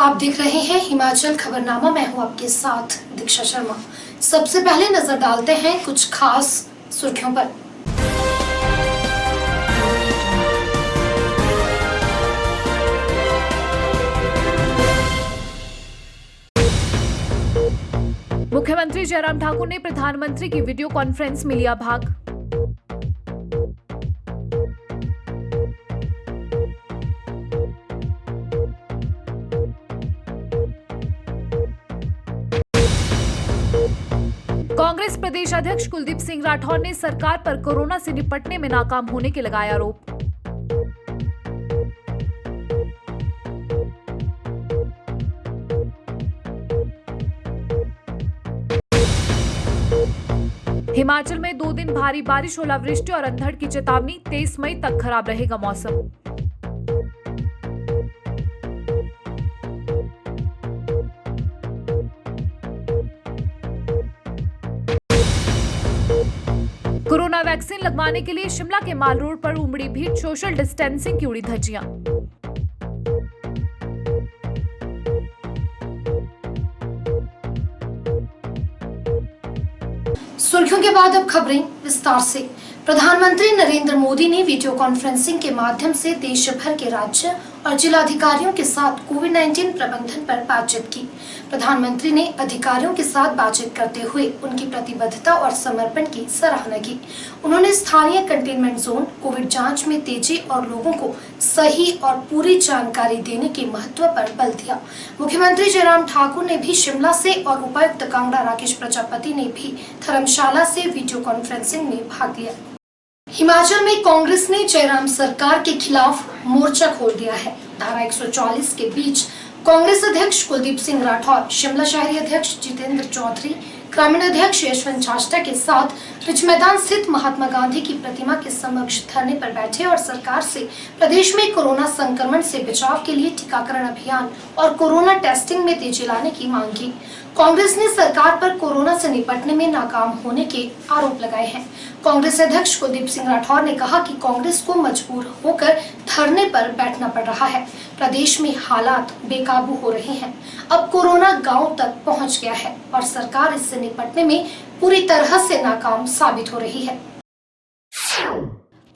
आप देख रहे हैं हिमाचल खबरनामा। मैं हूं आपके साथ दीक्षा शर्मा। सबसे पहले नजर डालते हैं कुछ खास सुर्खियों पर। मुख्यमंत्री जयराम ठाकुर ने प्रधानमंत्री की वीडियो कॉन्फ्रेंस में लिया भाग। कांग्रेस प्रदेश अध्यक्ष कुलदीप सिंह राठौर ने सरकार पर कोरोना से निपटने में नाकाम होने के लगाया आरोप। हिमाचल में 2 दिन भारी बारिश, ओलावृष्टि और अंधड़ की चेतावनी। 23 मई तक खराब रहेगा मौसम। कोरोना वैक्सीन लगवाने के लिए शिमला के माल रोड पर उमड़ी भीड़, सोशल डिस्टेंसिंग की उड़ी धज्जियां। सुर्खियों के बाद अब खबरें विस्तार से। प्रधानमंत्री नरेंद्र मोदी ने वीडियो कॉन्फ्रेंसिंग के माध्यम से देश भर के राज्य और जिलाधिकारियों के साथ कोविड-19 प्रबंधन पर बातचीत की। प्रधानमंत्री ने अधिकारियों के साथ बातचीत करते हुए उनकी प्रतिबद्धता और समर्पण की सराहना की। उन्होंने स्थानीय कंटेनमेंट जोन, कोविड जांच में तेजी और लोगों को सही और पूरी जानकारी देने के महत्व पर बल दिया। मुख्यमंत्री जयराम ठाकुर ने भी शिमला से और उपायुक्त कांगड़ा राकेश प्रजापति ने भी धर्मशाला से वीडियो कॉन्फ्रेंसिंग में भाग लिया। हिमाचल में कांग्रेस ने जयराम सरकार के खिलाफ मोर्चा खोल दिया है। धारा 144 के बीच कांग्रेस अध्यक्ष कुलदीप सिंह राठौर, शिमला शहरी अध्यक्ष जितेंद्र चौधरी, ग्रामीण अध्यक्ष यशवंत छाष्टा के साथ रिज मैदान स्थित महात्मा गांधी की प्रतिमा के समक्ष धरने पर बैठे और सरकार से प्रदेश में कोरोना संक्रमण से बचाव के लिए टीकाकरण अभियान और कोरोना टेस्टिंग में तेजी लाने की मांग की। कांग्रेस ने सरकार पर कोरोना से निपटने में नाकाम होने के आरोप लगाए हैं। कांग्रेस अध्यक्ष कुलदीप सिंह राठौर ने कहा कि कांग्रेस को मजबूर होकर धरने पर बैठना पड़ रहा है। प्रदेश में हालात बेकाबू हो रहे हैं। अब कोरोना गांव तक पहुंच गया है और सरकार इससे निपटने में पूरी तरह से नाकाम साबित हो रही है।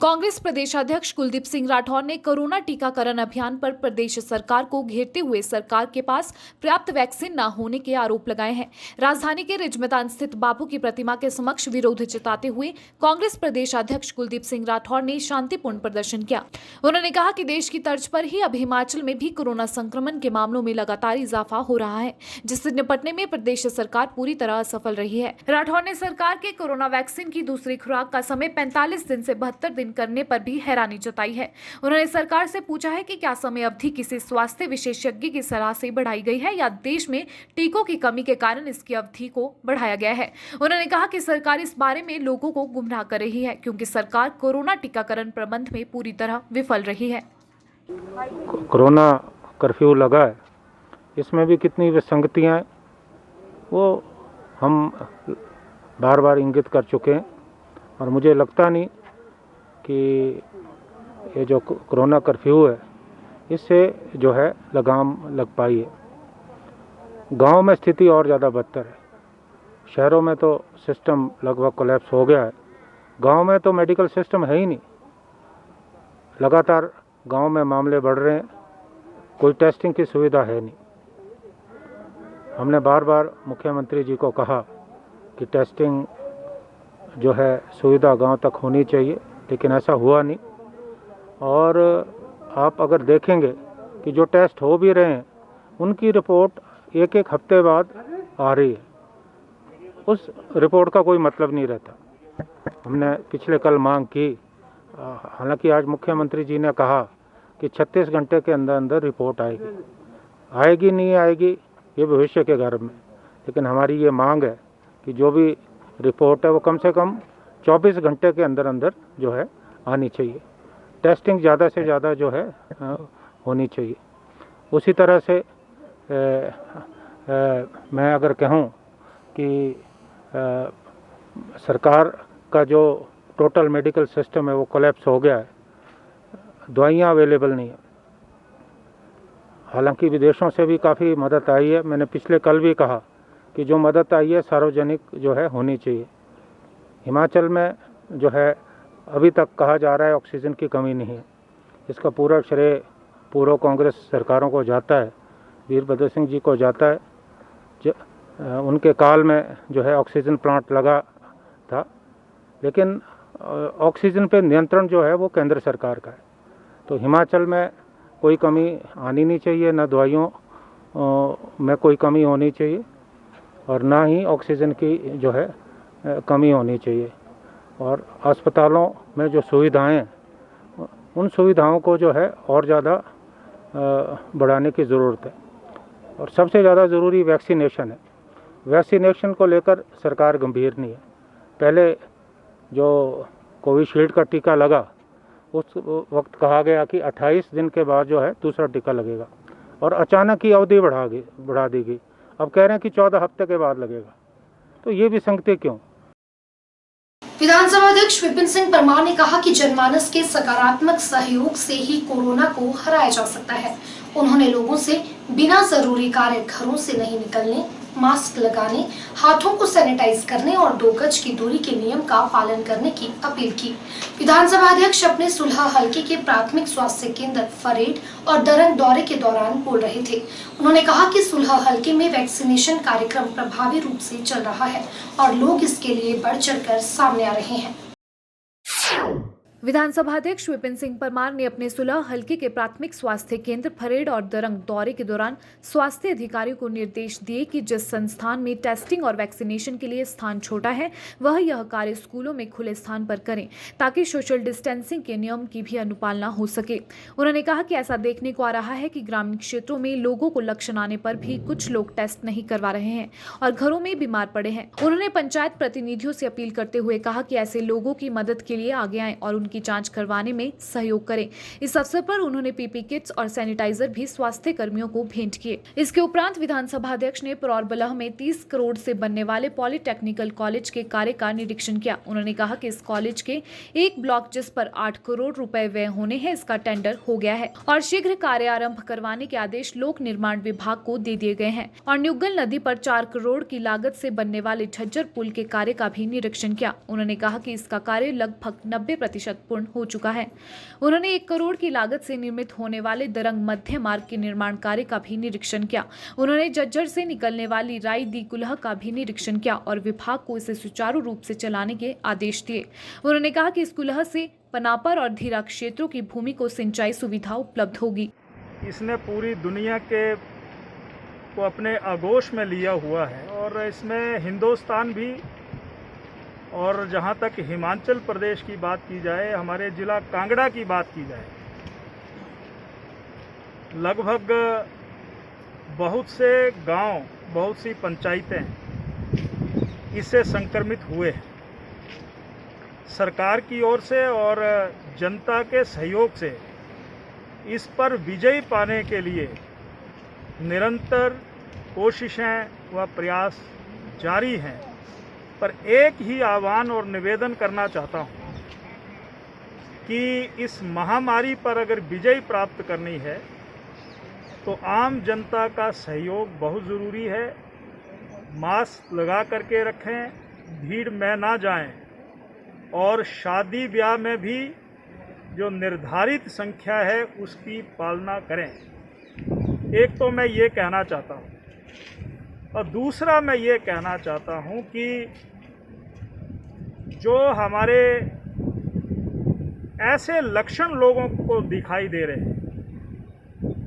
कांग्रेस प्रदेश अध्यक्ष कुलदीप सिंह राठौर ने कोरोना टीकाकरण अभियान पर प्रदेश सरकार को घेरते हुए सरकार के पास पर्याप्त वैक्सीन न होने के आरोप लगाए हैं। राजधानी के रिज मैदान स्थित बापू की प्रतिमा के समक्ष विरोध जताते हुए कांग्रेस प्रदेश अध्यक्ष कुलदीप सिंह राठौर ने शांतिपूर्ण प्रदर्शन किया। उन्होंने कहा कि देश की तर्ज पर ही अब हिमाचल में भी कोरोना संक्रमण के मामलों में लगातार इजाफा हो रहा है, जिससे निपटने में प्रदेश सरकार पूरी तरह असफल रही है। राठौर ने सरकार के कोरोना वैक्सीन की दूसरी खुराक का समय 45 दिन से 72 दिन करने पर भी हैरानी जताई है। उन्होंने सरकार से पूछा है कि क्या समय अवधि किसी स्वास्थ्य विशेषज्ञ की सलाह से बढ़ाई गई है या देश में टीकों की कमी के कारण इसकी अवधि को बढ़ाया गया है। उन्होंने कहा कि सरकार इस बारे में लोगों को गुमराह कर रही है क्योंकि सरकार कोरोना टीकाकरण प्रबंध में पूरी तरह विफल रही है। कोरोना कर्फ्यू लगा है, इसमें भी कितनी विसंगतियां हैं वो हम बार बार इंगित कर चुके हैं और मुझे लगता नहीं कि ये जो कोरोना कर्फ्यू है इससे जो है लगाम लग पाई है। गांव में स्थिति और ज़्यादा बदतर है। शहरों में तो सिस्टम लगभग कोलैप्स हो गया है, गांव में तो मेडिकल सिस्टम है ही नहीं। लगातार गांव में मामले बढ़ रहे हैं, कोई टेस्टिंग की सुविधा है नहीं। हमने बार बार मुख्यमंत्री जी को कहा कि टेस्टिंग जो है सुविधा गांव तक होनी चाहिए, लेकिन ऐसा हुआ नहीं। और आप अगर देखेंगे कि जो टेस्ट हो भी रहे हैं उनकी रिपोर्ट एक एक हफ्ते बाद आ रही है, उस रिपोर्ट का कोई मतलब नहीं रहता। हमने पिछले कल मांग की, हालांकि आज मुख्यमंत्री जी ने कहा कि 36 घंटे के अंदर अंदर रिपोर्ट आएगी नहीं आएगी ये भविष्य के गर्भ में, लेकिन हमारी ये मांग है कि जो भी रिपोर्ट है वो कम से कम 24 घंटे के अंदर अंदर जो है आनी चाहिए। टेस्टिंग ज़्यादा से ज़्यादा जो है होनी चाहिए। उसी तरह से मैं अगर कहूँ कि सरकार का जो टोटल मेडिकल सिस्टम है वो कोलैप्स हो गया है, दवाइयाँ अवेलेबल नहीं है। हालांकि विदेशों से भी काफ़ी मदद आई है। मैंने पिछले कल भी कहा कि जो मदद आई है सार्वजनिक जो है होनी चाहिए। हिमाचल में जो है अभी तक कहा जा रहा है ऑक्सीजन की कमी नहीं है। इसका पूरा श्रेय पूर्व कांग्रेस सरकारों को जाता है, वीरभद्र सिंह जी को जाता है। उनके काल में जो है ऑक्सीजन प्लांट लगा था, लेकिन ऑक्सीजन पे नियंत्रण जो है वो केंद्र सरकार का है। तो हिमाचल में कोई कमी आनी नहीं चाहिए, न दवाइयों में कोई कमी होनी चाहिए और ना ही ऑक्सीजन की जो है कमी होनी चाहिए। और अस्पतालों में जो सुविधाएं हैं उन सुविधाओं को जो है और ज़्यादा बढ़ाने की ज़रूरत है। और सबसे ज़्यादा ज़रूरी वैक्सीनेशन है। वैक्सीनेशन को लेकर सरकार गंभीर नहीं है। पहले जो कोविशील्ड का टीका लगा उस वक्त कहा गया कि 28 दिन के बाद जो है दूसरा टीका लगेगा और अचानक ही अवधि बढ़ा दी गई। अब कह रहे हैं कि 14 हफ्ते के बाद लगेगा। तो ये विसंगति क्यों? विधानसभा अध्यक्ष विपिन सिंह परमार ने कहा कि जनमानस के सकारात्मक सहयोग से ही कोरोना को हराया जा सकता है। उन्होंने लोगों से बिना जरूरी कार्य घरों से नहीं निकलने, मास्क लगाने, हाथों को सैनिटाइज करने और 2 गज की दूरी के नियम का पालन करने की अपील की। विधानसभा अध्यक्ष अपने सुलह हलके के प्राथमिक स्वास्थ्य केंद्र फरेड और दरंग दौरे के दौरान बोल रहे थे। उन्होंने कहा कि सुलह हलके में वैक्सीनेशन कार्यक्रम प्रभावी रूप से चल रहा है और लोग इसके लिए बढ़ चढ़कर सामने आ रहे हैं। विधानसभा अध्यक्ष विपिन सिंह परमार ने अपने सुलह हलके के प्राथमिक स्वास्थ्य केंद्र फरेड और दरंग दौरे के दौरान स्वास्थ्य अधिकारियों को निर्देश दिए कि जिस संस्थान में टेस्टिंग और वैक्सीनेशन के लिए स्थान छोटा है वह यह कार्य स्कूलों में खुले स्थान पर करें ताकि सोशल डिस्टेंसिंग के नियम की भी अनुपालना हो सके। उन्होंने कहा कि ऐसा देखने को आ रहा है कि ग्रामीण क्षेत्रों में लोगों को लक्षण आने पर भी कुछ लोग टेस्ट नहीं करवा रहे हैं और घरों में बीमार पड़े हैं। उन्होंने पंचायत प्रतिनिधियों से अपील करते हुए कहा कि ऐसे लोगों की मदद के लिए आगे आएं और की जांच करवाने में सहयोग करें। इस अवसर पर उन्होंने पीपी किट्स और सैनिटाइजर भी स्वास्थ्य कर्मियों को भेंट किए। इसके उपरांत विधानसभा अध्यक्ष ने परौरबलह में 30 करोड़ से बनने वाले पॉलिटेक्निकल कॉलेज के कार्य का निरीक्षण किया। उन्होंने कहा कि इस कॉलेज के एक ब्लॉक जिस पर 8 करोड़ रुपए व्यय होने हैं, इसका टेंडर हो गया है और शीघ्र कार्य आरंभ करवाने के आदेश लोक निर्माण विभाग को दे दिए गए हैं। और न्यूगल नदी पर 4 करोड़ की लागत से बनने वाले झज्जर पुल के कार्य का भी निरीक्षण किया। उन्होंने कहा कि इसका कार्य लगभग 90% पूर्ण हो चुका है। उन्होंने 1 करोड़ की लागत से निर्मित होने वाले दरंग मध्य मार्ग के निर्माण कार्य का भी निरीक्षण किया। उन्होंने झज्जर से निकलने वाली राई दी कुलह का भी निरीक्षण किया और विभाग को इसे सुचारू रूप से चलाने के आदेश दिए। उन्होंने कहा कि इस कुलह से पनापर और धीरा क्षेत्रों की भूमि को सिंचाई सुविधा उपलब्ध होगी। इसने पूरी दुनिया के को अपने आगोश में लिया हुआ है और इसमें हिंदुस्तान भी, और जहाँ तक हिमाचल प्रदेश की बात की जाए, हमारे ज़िला कांगड़ा की बात की जाए, लगभग बहुत से गांव, बहुत सी पंचायतें इससे संक्रमित हुए हैं। सरकार की ओर से और जनता के सहयोग से इस पर विजय पाने के लिए निरंतर कोशिशें व प्रयास जारी हैं। पर एक ही आह्वान और निवेदन करना चाहता हूं कि इस महामारी पर अगर विजय प्राप्त करनी है तो आम जनता का सहयोग बहुत ज़रूरी है। मास्क लगा करके रखें, भीड़ में ना जाएं और शादी ब्याह में भी जो निर्धारित संख्या है उसकी पालना करें। एक तो मैं ये कहना चाहता हूँ और दूसरा मैं ये कहना चाहता हूँ कि जो हमारे ऐसे लक्षण लोगों को दिखाई दे रहे हैं,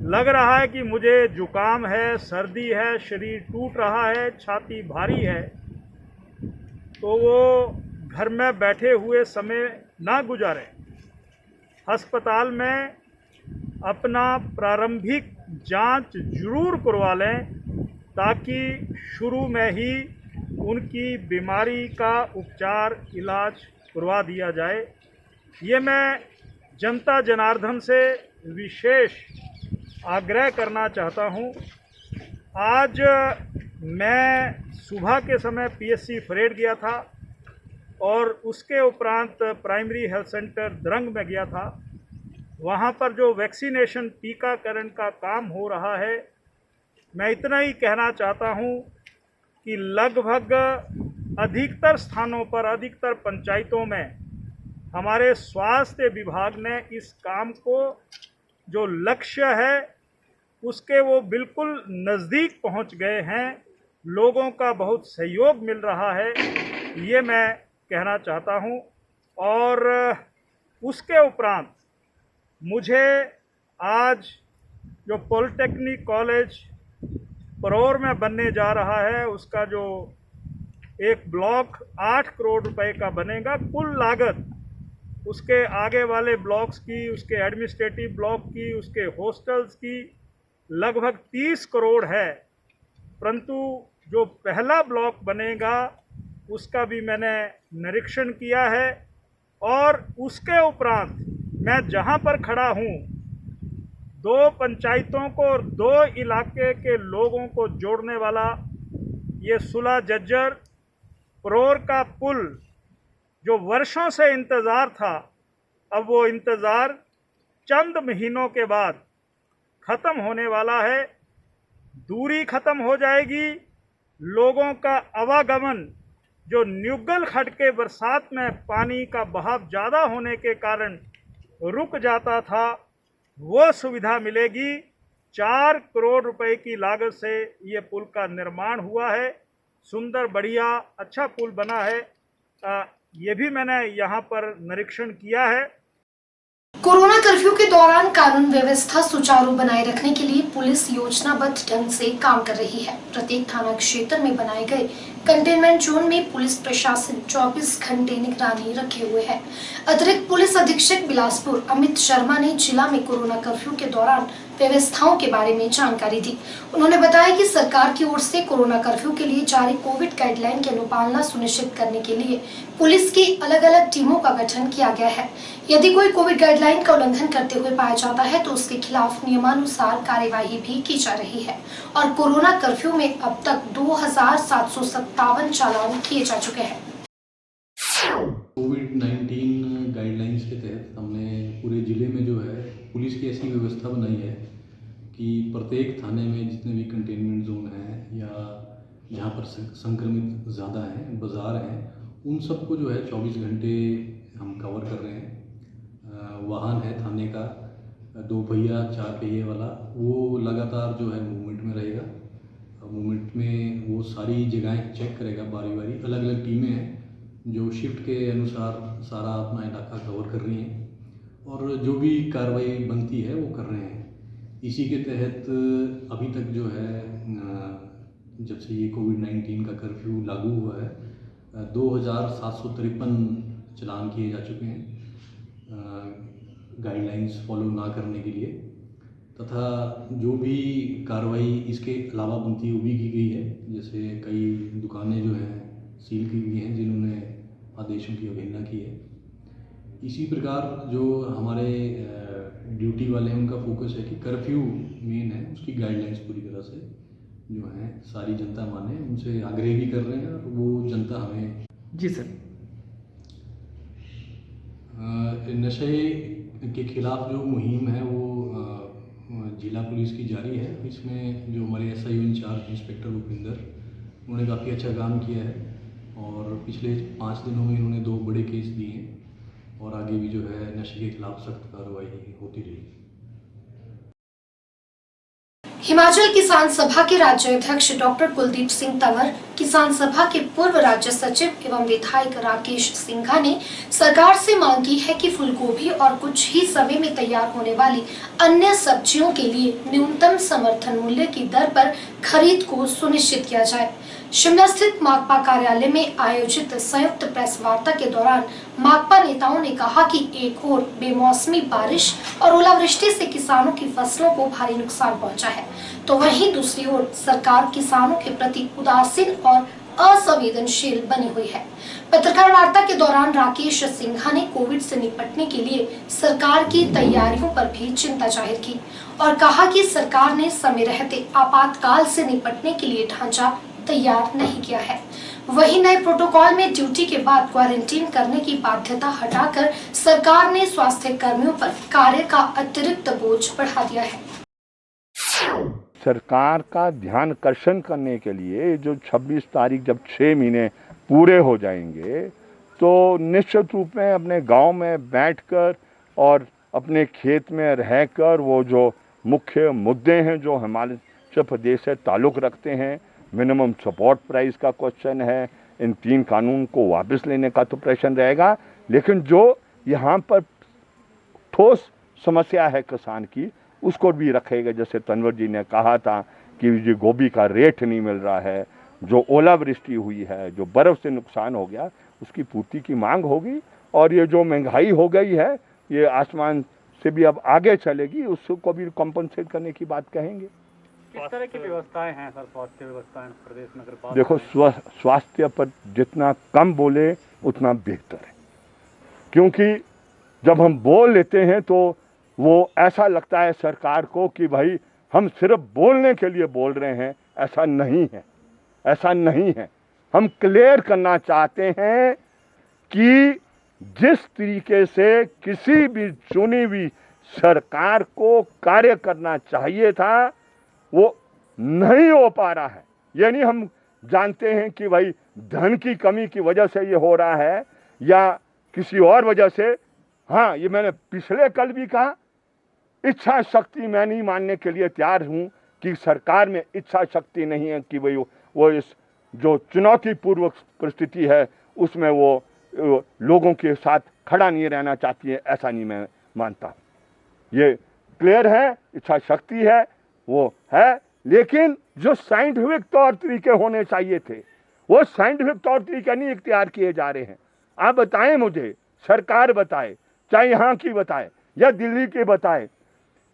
लग रहा है कि मुझे जुकाम है, सर्दी है, शरीर टूट रहा है, छाती भारी है, तो वो घर में बैठे हुए समय ना गुजारें। अस्पताल में अपना प्रारंभिक जांच जरूर करवा लें ताकि शुरू में ही उनकी बीमारी का उपचार, इलाज करवा दिया जाए। ये मैं जनता जनार्दन से विशेष आग्रह करना चाहता हूँ। आज मैं सुबह के समय पीएचसी फरेड गया था और उसके उपरांत प्राइमरी हेल्थ सेंटर दरंग में गया था वहाँ पर जो वैक्सीनेशन टीकाकरण का काम हो रहा है, मैं इतना ही कहना चाहता हूँ कि लगभग अधिकतर स्थानों पर, अधिकतर पंचायतों में हमारे स्वास्थ्य विभाग ने इस काम को, जो लक्ष्य है उसके, वो बिल्कुल नज़दीक पहुंच गए हैं। लोगों का बहुत सहयोग मिल रहा है, ये मैं कहना चाहता हूं। और उसके उपरांत मुझे आज जो पॉलिटेक्निक कॉलेज परौर में बनने जा रहा है, उसका जो एक ब्लॉक 8 करोड़ रुपए का बनेगा, कुल लागत उसके आगे वाले ब्लॉक्स की, उसके एडमिनिस्ट्रेटिव ब्लॉक की, उसके हॉस्टल्स की लगभग 30 करोड़ है। परंतु जो पहला ब्लॉक बनेगा उसका भी मैंने निरीक्षण किया है, और उसके उपरांत मैं जहां पर खड़ा हूं, 2 पंचायतों को और 2 इलाके के लोगों को जोड़ने वाला ये सुला जज्जर परौर का पुल, जो वर्षों से इंतज़ार था, अब वो इंतज़ार चंद महीनों के बाद ख़त्म होने वाला है। दूरी ख़त्म हो जाएगी, लोगों का आवागमन जो न्युगल खड्ड के बरसात में पानी का बहाव ज़्यादा होने के कारण रुक जाता था, वो सुविधा मिलेगी। 4 करोड़ रुपए की लागत से ये पुल का निर्माण हुआ है। सुंदर, बढ़िया, अच्छा पुल बना है। ये भी मैंने यहाँ पर निरीक्षण किया है। कोरोना कर्फ्यू के दौरान कानून व्यवस्था सुचारू बनाए रखने के लिए पुलिस योजनाबद्ध ढंग से काम कर रही है। प्रत्येक थाना क्षेत्र में बनाए गए कंटेनमेंट जोन में पुलिस प्रशासन 24 घंटे निगरानी रखे हुए है। अतिरिक्त पुलिस अधीक्षक बिलासपुर अमित शर्मा ने जिला में कोरोना कर्फ्यू के दौरान व्यवस्थाओं के बारे में जानकारी दी। उन्होंने बताया कि सरकार की ओर से कोरोना कर्फ्यू के लिए जारी कोविड गाइडलाइन की अनुपालना सुनिश्चित करने के लिए पुलिस की अलग अलग टीमों का गठन किया गया है। यदि कोई कोविड गाइडलाइन का उल्लंघन करते हुए पाया जाता है तो उसके खिलाफ नियमानुसार कार्यवाही भी की जा रही है। और कोरोना कर्फ्यू में अब तक 2757 चालान किए जा चुके हैं। कोविड-19 गाइडलाइंस के तहत हमने पूरे ज़िले में जो है पुलिस की ऐसी व्यवस्था बनाई है कि प्रत्येक थाने में जितने भी कंटेनमेंट जोन हैं या जहाँ पर संक्रमित ज़्यादा हैं, बाज़ार हैं, उन सबको जो है 24 घंटे हम कवर कर रहे हैं। वाहन है थाने का 2 पहिया 4 पहिए वाला, वो लगातार जो है मूवमेंट में रहेगा। मूवमेंट में वो सारी जगहें चेक करेगा बारी बारी। अलग अलग टीमें हैं जो शिफ्ट के अनुसार सारा अपना इलाका कवर कर रही हैं और जो भी कार्रवाई बनती है वो कर रहे हैं। इसी के तहत अभी तक जो है जब से ये कोविड-19 का कर्फ्यू लागू हुआ है 2753 चालान किए जा चुके हैं गाइडलाइंस फॉलो ना करने के लिए, तथा जो भी कार्रवाई इसके अलावा बनती है वो भी की गई है। जैसे कई दुकानें जो हैं सील की गई हैं जिन्होंने आदेशों की अवहेलना की है। इसी प्रकार जो हमारे ड्यूटी वाले हैं उनका फोकस है कि कर्फ्यू मेन है, उसकी गाइडलाइंस पूरी तरह से जो है सारी जनता माने, उनसे आग्रह भी कर रहे हैं और वो जनता हमें। जी सर। नशे के खिलाफ जो मुहिम है वो जिला पुलिस की जारी है। इसमें जो हमारे SIO इंचार्ज इंस्पेक्टर भूपिंदर, उन्होंने काफ़ी अच्छा काम किया है और पिछले 5 दिनों में इन्होंने 2 बड़े केस दिए हैं और आगे भी जो है नशे के खिलाफ सख्त कार्रवाई होती रहेगी। हिमाचल किसान सभा के राज्य अध्यक्ष डॉक्टर कुलदीप सिंह तंवर, किसान सभा के पूर्व राज्य सचिव एवं विधायक राकेश सिंघा ने सरकार से मांग की है कि फूलगोभी और कुछ ही समय में तैयार होने वाली अन्य सब्जियों के लिए न्यूनतम समर्थन मूल्य की दर पर खरीद को सुनिश्चित किया जाए। शिमला स्थित माकपा कार्यालय में आयोजित संयुक्त प्रेस वार्ता के दौरान माकपा नेताओं ने कहा कि एक ओर बेमौसमी बारिश और ओलावृष्टि से किसानों की फसलों को भारी नुकसान पहुंचा है, तो वहीं दूसरी ओर सरकार किसानों के प्रति उदासीन और असंवेदनशील बनी हुई है। पत्रकार वार्ता के दौरान राकेश सिंघा ने कोविड से निपटने के लिए सरकार की तैयारियों पर भी चिंता जाहिर की और कहा कि सरकार ने समय रहते आपातकाल से निपटने के लिए ढांचा तैयार नहीं किया है। वहीं नए प्रोटोकॉल में ड्यूटी के बाद क्वारंटीन करने की बाध्यता हटाकर सरकार ने स्वास्थ्य कर्मियों पर कार्य का अतिरिक्त बोझ बढ़ा दिया है। सरकार का ध्यान आकर्षण करने के लिए जो 26 तारीख जब 6 महीने पूरे हो जाएंगे तो निश्चित रूप में अपने गांव में बैठकर और अपने खेत में रहकर वो जो मुख्य मुद्दे हैं जो हिमाचल प्रदेश से ताल्लुक़ रखते हैं, मिनिमम सपोर्ट प्राइस का क्वेश्चन है, इन 3 कानून को वापस लेने का तो प्रश्न रहेगा, लेकिन जो यहाँ पर ठोस समस्या है किसान की उसको भी रखेगा। जैसे तनवर जी ने कहा था कि ये गोभी का रेट नहीं मिल रहा है, जो ओलावृष्टि हुई है, जो बर्फ़ से नुकसान हो गया, उसकी पूर्ति की मांग होगी। और ये जो महंगाई हो गई है ये आसमान से भी अब आगे चलेगी, उसको भी कॉम्पनसेट करने की बात कहेंगे। किस तरह की व्यवस्थाएं हैं सर, स्वास्थ्य व्यवस्थाएं प्रदेश में? अगर देखो, स्वास्थ्य पर जितना कम बोले उतना बेहतर है, क्योंकि जब हम बोल लेते हैं तो वो ऐसा लगता है सरकार को कि भाई हम सिर्फ बोलने के लिए बोल रहे हैं। ऐसा नहीं है, ऐसा नहीं है। हम क्लियर करना चाहते हैं कि जिस तरीके से किसी भी चुनी हुई सरकार को कार्य करना चाहिए था वो नहीं हो पा रहा है। यानी हम जानते हैं कि भाई धन की कमी की वजह से ये हो रहा है या किसी और वजह से। हाँ, ये मैंने पिछले कल भी कहा, इच्छा शक्ति मैं नहीं मानने के लिए तैयार हूँ कि सरकार में इच्छा शक्ति नहीं है कि भाई वो इस जो चुनौतीपूर्वक परिस्थिति है उसमें वो लोगों के साथ खड़ा नहीं रहना चाहती है, ऐसा नहीं मैं मानता। ये क्लियर है, इच्छा शक्ति है, वो है, लेकिन जो साइंटिफिक तौर तरीके होने चाहिए थे वो साइंटिफिक तौर तरीके नहीं इख्तियार किए जा रहे हैं। आप बताएं मुझे, सरकार बताए, चाहे यहाँ की बताए या दिल्ली की बताए,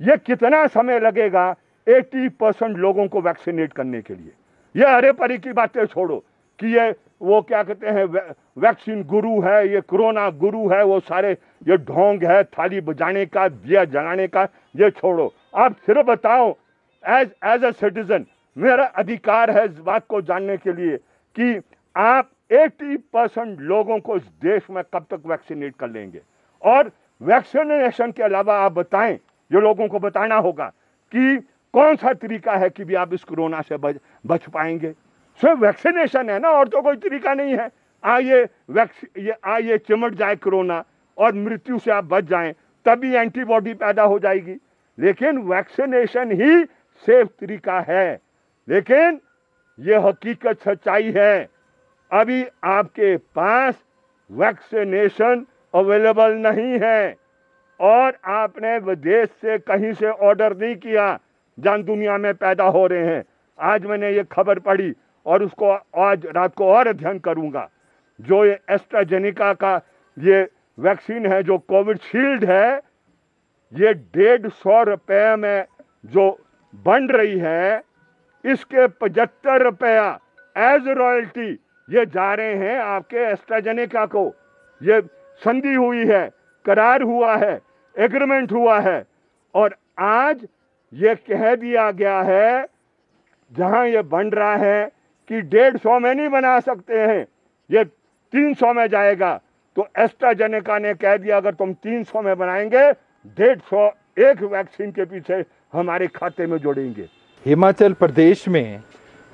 ये कितना समय लगेगा 80% लोगों को वैक्सीनेट करने के लिए? ये अरे परे की बातें छोड़ो कि ये वो क्या कहते हैं वैक्सीन गुरु है, ये कोरोना गुरु है, वो सारे ये ढोंग है थाली बजाने का, दिया जलाने का, ये छोड़ो। आप सिर्फ बताओ एज अ सिटीजन, मेरा अधिकार है इस बात को जानने के लिए कि आप 80% लोगों को इस देश में कब तक वैक्सीनेट कर लेंगे। और वैक्सीनेशन के अलावा आप बताएं, जो लोगों को बताना होगा कि कौन सा तरीका है कि भी आप इस कोरोना से बच पाएंगे। सिर्फ वैक्सीनेशन है ना, और तो कोई तरीका नहीं है। आइए चिमट जाए कोरोना और मृत्यु से आप बच जाएं, तभी एंटीबॉडी पैदा हो जाएगी। लेकिन वैक्सीनेशन ही सेफ तरीका है। लेकिन ये हकीकत सच्चाई है, अभी आपके पास वैक्सीनेशन अवेलेबल नहीं है और आपने विदेश से कहीं से ऑर्डर नहीं किया, जहां दुनिया में पैदा हो रहे हैं। आज मैंने ये खबर पढ़ी और उसको आज रात को और अध्ययन करूंगा। जो ये एस्ट्राजेनेका का ये वैक्सीन है, जो कोविशील्ड है, ये 150 रुपये में जो बन रही है, इसके 75 रुपया एज रॉयल्टी ये जा रहे हैं आपके एस्ट्राजेनेका को। ये संधि हुई है, करार हुआ है, एग्रीमेंट हुआ है, और आज ये कह दिया गया है जहां ये बन रहा है कि 150 में नहीं बना सकते हैं, ये 300 में जाएगा। तो एस्ट्राजेनेका ने कह दिया अगर तुम 300 में बनाएंगे, 150 एक वैक्सीन के पीछे हमारे खाते में जोड़ेंगे। हिमाचल प्रदेश में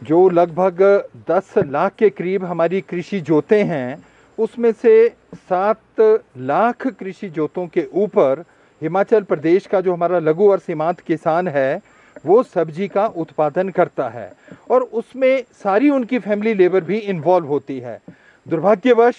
जो लगभग 10 लाख के करीब हमारी कृषि जोतें हैं, उसमें से 7 लाख कृषि जोतों के ऊपर हिमाचल प्रदेश का जो हमारा लघु और सीमांत किसान है वो सब्जी का उत्पादन करता है, और उसमें सारी उनकी फैमिली लेबर भी इन्वॉल्व होती है। दुर्भाग्यवश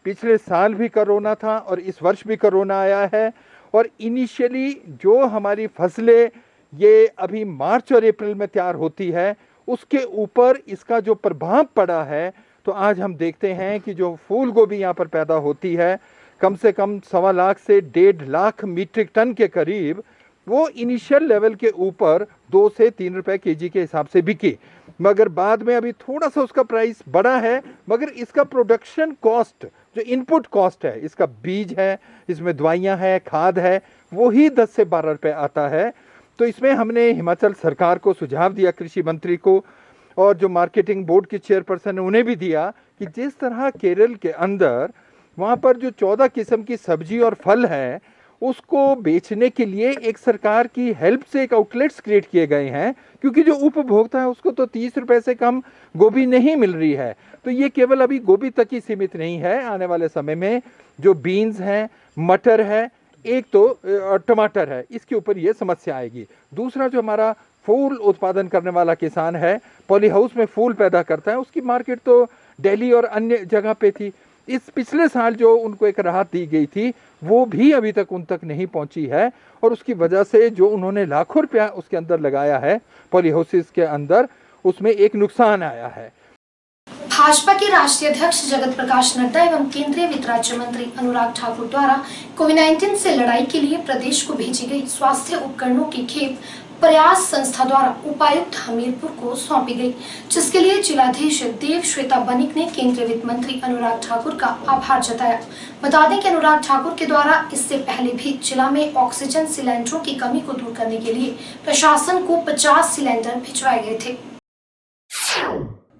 पिछले साल भी कोरोना था और इस वर्ष भी कोरोना आया है, और इनिशियली जो हमारी फसलें ये अभी मार्च और अप्रैल में तैयार होती है, उसके ऊपर इसका जो प्रभाव पड़ा है, तो आज हम देखते हैं कि जो फूल गोभी यहाँ पर पैदा होती है, कम से कम 1.25 लाख से 1.5 लाख मीट्रिक टन के करीब वो इनिशियल लेवल के ऊपर 2 से 3 रुपए केजी के हिसाब से बिकी, मगर बाद में अभी थोड़ा सा उसका प्राइस बढ़ा है। मगर इसका प्रोडक्शन कॉस्ट, जो इनपुट कॉस्ट है, इसका बीज है, इसमें दवाइयाँ है, खाद है, वो ही 10 से 12 रुपए आता है। तो इसमें हमने हिमाचल सरकार को सुझाव दिया, कृषि मंत्री को, और जो मार्केटिंग बोर्ड की चेयरपर्सन है उन्हें भी दिया कि जिस तरह केरल के अंदर वहाँ पर जो 14 किस्म की सब्जी और फल है उसको बेचने के लिए एक सरकार की हेल्प से एक आउटलेट्स क्रिएट किए गए हैं, क्योंकि जो उपभोक्ता है उसको तो 30 रुपए से कम गोभी नहीं मिल रही है। तो ये केवल अभी गोभी तक ही सीमित नहीं है, आने वाले समय में जो बीन्स हैं, मटर है, एक तो टमाटर है, इसके ऊपर ये समस्या आएगी। दूसरा जो हमारा फूल उत्पादन करने वाला किसान है, पॉली हाउस में फूल पैदा करता है, उसकी मार्केट तो दिल्ली और अन्य जगह पे थी। इस पिछले साल जो उनको एक राहत दी गई थी वो भी अभी तक उन तक नहीं पहुंची है, और उसकी वजह से जो उन्होंने लाखों रुपया उसके अंदर लगाया है पॉली हाउसेस के अंदर, उसमें एक नुकसान आया है। भाजपा के राष्ट्रीय अध्यक्ष जगत प्रकाश नड्डा एवं केंद्रीय वित्त राज्य मंत्री अनुराग ठाकुर द्वारा कोविड-19 से लड़ाई के लिए प्रदेश को भेजी गई स्वास्थ्य उपकरणों की खेप प्रयास संस्था द्वारा उपायुक्त हमीरपुर को सौंपी गई, जिसके लिए जिलाधीश देव श्वेता बनिक ने केंद्रीय वित्त मंत्री अनुराग ठाकुर का आभार जताया। बता दें कि अनुराग ठाकुर के द्वारा इससे पहले भी जिला में ऑक्सीजन सिलेंडरों की कमी को दूर करने के लिए प्रशासन को 50 सिलेंडर भिजवाए गए थे।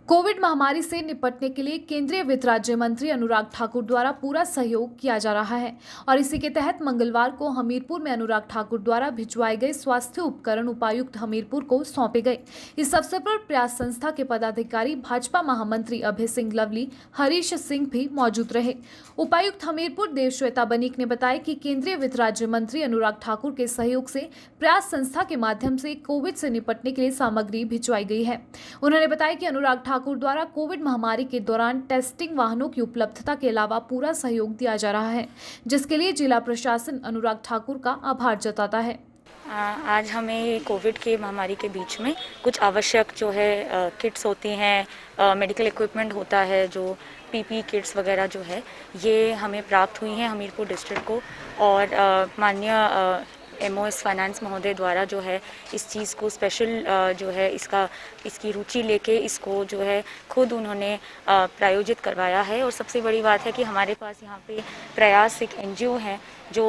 कोविड महामारी से निपटने के लिए केंद्रीय वित्त राज्य मंत्री अनुराग ठाकुर द्वारा पूरा सहयोग किया जा रहा है, और इसी के तहत मंगलवार को हमीरपुर में अनुराग ठाकुर द्वारा भिजवाए गए स्वास्थ्य उपकरण उपायुक्त हमीरपुर को सौंपे गए। इस अवसर पर प्रयास संस्था के पदाधिकारी भाजपा महामंत्री अभय सिंह लवली, हरीश सिंह भी मौजूद रहे। उपायुक्त हमीरपुर देव श्वेता बनिक ने बताया कि केंद्रीय वित्त राज्य मंत्री अनुराग ठाकुर के सहयोग से प्रयास संस्था के माध्यम से कोविड से निपटने के लिए सामग्री भिजवाई गई है। उन्होंने बताया कि अनुराग ठाकुर द्वारा कोविड महामारी के दौरान टेस्टिंग वाहनों की उपलब्धता के अलावा पूरा सहयोग दिया जा रहा है, जिसके लिए जिला प्रशासन अनुराग ठाकुर का आभार जताता है। आज हमें कोविड के महामारी के बीच में कुछ आवश्यक जो है किट्स होती हैं, मेडिकल इक्विपमेंट होता है, जो पीपी किट्स वगैरह जो है ये हमें प्राप्त हुई हैं हमीरपुर डिस्ट्रिक्ट को, और माननीय MOS फाइनेंस महोदय द्वारा जो है इस चीज़ को स्पेशल जो है इसकी रुचि लेके इसको जो है खुद उन्होंने प्रायोजित करवाया है। और सबसे बड़ी बात है कि हमारे पास यहाँ पे प्रयास एक NGO है जो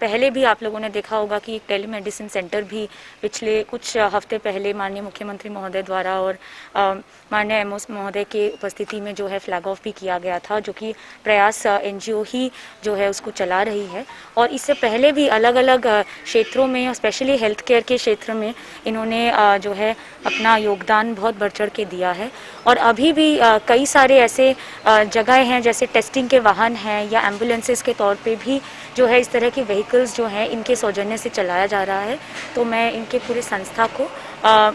पहले भी आप लोगों ने देखा होगा कि एक टेलीमेडिसिन सेंटर भी पिछले कुछ हफ्ते पहले माननीय मुख्यमंत्री महोदय द्वारा और माननीय MOS महोदय के उपस्थिति में जो है फ्लैग ऑफ भी किया गया था, जो कि प्रयास NGO ही जो है उसको चला रही है। और इससे पहले भी अलग अलग क्षेत्रों में, स्पेशली हेल्थ केयर के क्षेत्र में इन्होंने जो है अपना योगदान बहुत बढ़ चढ़ के दिया है। और अभी भी कई सारे ऐसे जगह हैं जैसे टेस्टिंग के वाहन हैं या एम्बुलेंसेस के तौर पे भी जो है इस तरह की व्हीकल्स जो हैं इनके सौजन्य से चलाया जा रहा है। तो मैं इनके पूरे संस्था को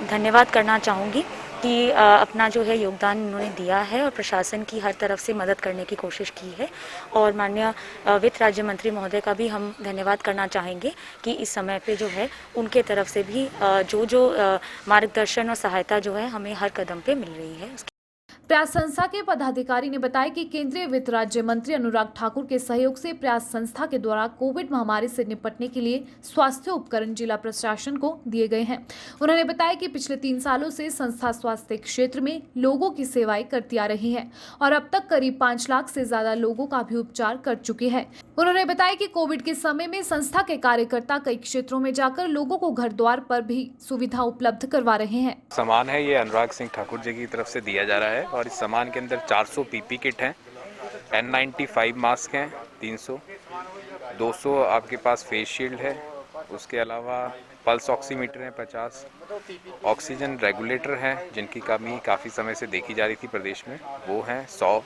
धन्यवाद करना चाहूँगी कि अपना जो है योगदान उन्होंने दिया है और प्रशासन की हर तरफ से मदद करने की कोशिश की है। और माननीय वित्त राज्य मंत्री महोदय का भी हम धन्यवाद करना चाहेंगे कि इस समय पे जो है उनके तरफ से भी जो मार्गदर्शन और सहायता जो है हमें हर कदम पे मिल रही है। प्रयास संस्था के पदाधिकारी ने बताया कि केंद्रीय वित्त राज्य मंत्री अनुराग ठाकुर के सहयोग से प्रयास संस्था के द्वारा कोविड महामारी से निपटने के लिए स्वास्थ्य उपकरण जिला प्रशासन को दिए गए हैं। उन्होंने बताया कि पिछले 3 सालों से संस्था स्वास्थ्य क्षेत्र में लोगों की सेवाएं करती आ रही है और अब तक करीब 5 लाख से ज्यादा लोगों का भी उपचार कर चुकी है। उन्होंने बताया कि कोविड के समय में संस्था के कार्यकर्ता कई क्षेत्रों में जाकर लोगों को घर द्वार पर भी सुविधा उपलब्ध करवा रहे हैं। सामान है ये अनुराग सिंह ठाकुर जी की तरफ से दिया जा रहा है, और इस सामान के अंदर 400 पीपी किट हैं, N95 मास्क हैं 300, 200 आपके पास फेस शील्ड है, उसके अलावा पल्स ऑक्सीमीटर हैं 50, ऑक्सीजन रेगुलेटर हैं जिनकी कमी काफ़ी समय से देखी जा रही थी प्रदेश में, वो हैं 100,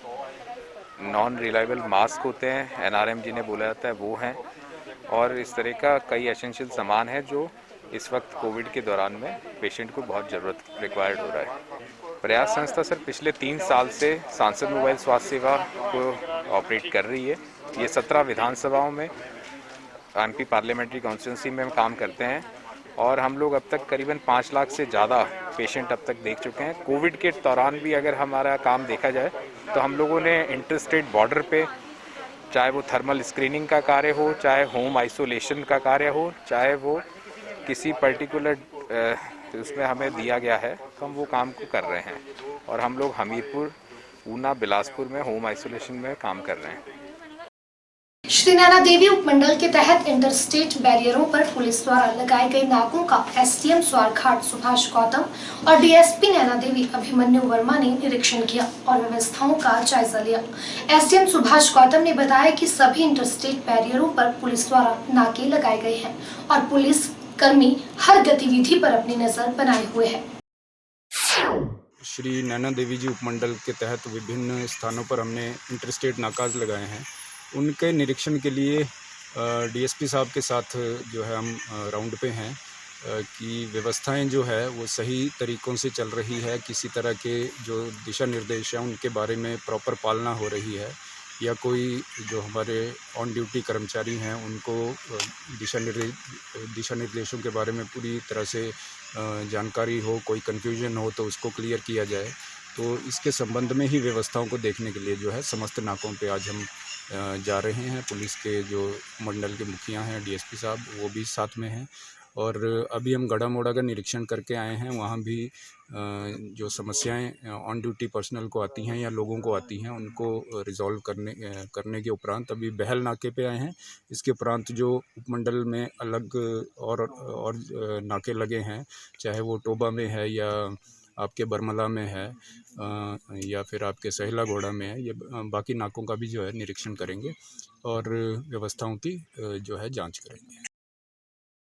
नॉन रिलायबल मास्क होते हैं NRM जिन्हें बोला जाता है वो हैं, और इस तरह का कई एसेंशियल सामान है जो इस वक्त कोविड के दौरान में पेशेंट को बहुत ज़रूरत रिक्वायर्ड हो रहा है। प्रयास संस्था सर पिछले 3 साल से सांसद मोबाइल स्वास्थ्य सेवा को ऑपरेट कर रही है। ये 17 विधानसभाओं में MP पार्लियामेंट्री कॉन्स्टिट्यूंसी में हम काम करते हैं, और हम लोग अब तक करीबन 5 लाख से ज़्यादा पेशेंट अब तक देख चुके हैं। कोविड के दौरान भी अगर हमारा काम देखा जाए तो हम लोगों ने इंटर स्टेट बॉर्डर पे, चाहे वो थर्मल स्क्रीनिंग का कार्य हो, चाहे होम आइसोलेशन का कार्य हो, चाहे वो किसी पर्टिकुलर उसमें हमें दिया गया है, तो हम वो काम को कर रहे हैं। और हम लोग हमीरपुर, ऊना, बिलासपुर में होम आइसोलेशन में काम कर रहे हैं। श्री नैना देवी उपमंडल के तहत इंटरस्टेट बैरियरों पर पुलिस द्वारा लगाए गए नाकों का एसडीएम स्वारघाट सुभाष गौतम और डीएसपी नैना देवी अभिमन्यु वर्मा ने निरीक्षण किया और व्यवस्थाओं का जायजा लिया। एसडीएम सुभाष गौतम ने बताया कि सभी इंटरस्टेट बैरियरों पर पुलिस द्वारा नाके लगाए गए हैं और पुलिस कर्मी हर गतिविधि पर अपनी नजर बनाए हुए हैं। श्री नैना देवी जी उपमंडल के तहत विभिन्न स्थानों पर हमने इंटरस्टेट नाकाज लगाए हैं। उनके निरीक्षण के लिए डीएसपी साहब के साथ जो है हम राउंड पे हैं कि व्यवस्थाएं जो है वो सही तरीक़ों से चल रही है, किसी तरह के जो दिशा निर्देश हैं उनके बारे में प्रॉपर पालना हो रही है, या कोई जो हमारे ऑन ड्यूटी कर्मचारी हैं उनको दिशा निर्देशों के बारे में पूरी तरह से जानकारी हो, कोई कन्फ्यूजन हो तो उसको क्लियर किया जाए। तो इसके संबंध में ही व्यवस्थाओं को देखने के लिए जो है समस्त नाकों पे आज हम जा रहे हैं। पुलिस के जो मंडल के मुखिया हैं, डीएसपी साहब, वो भी साथ में हैं। और अभी हम गड़ा मोड़ा का निरीक्षण करके आए हैं। वहाँ भी जो समस्याएं ऑन ड्यूटी पर्सनल को आती हैं या लोगों को आती हैं उनको रिजॉल्व करने के उपरांत अभी बहल नाके पे आए हैं। इसके उपरांत जो उपमंडल में अलग और नाके लगे हैं, चाहे वो टोबा में है या आपके बरमला में है या फिर आपके सहेला घोड़ा में है, ये बाकी नाकों का भी जो है निरीक्षण करेंगे और व्यवस्थाओं की जो है जांच करेंगे।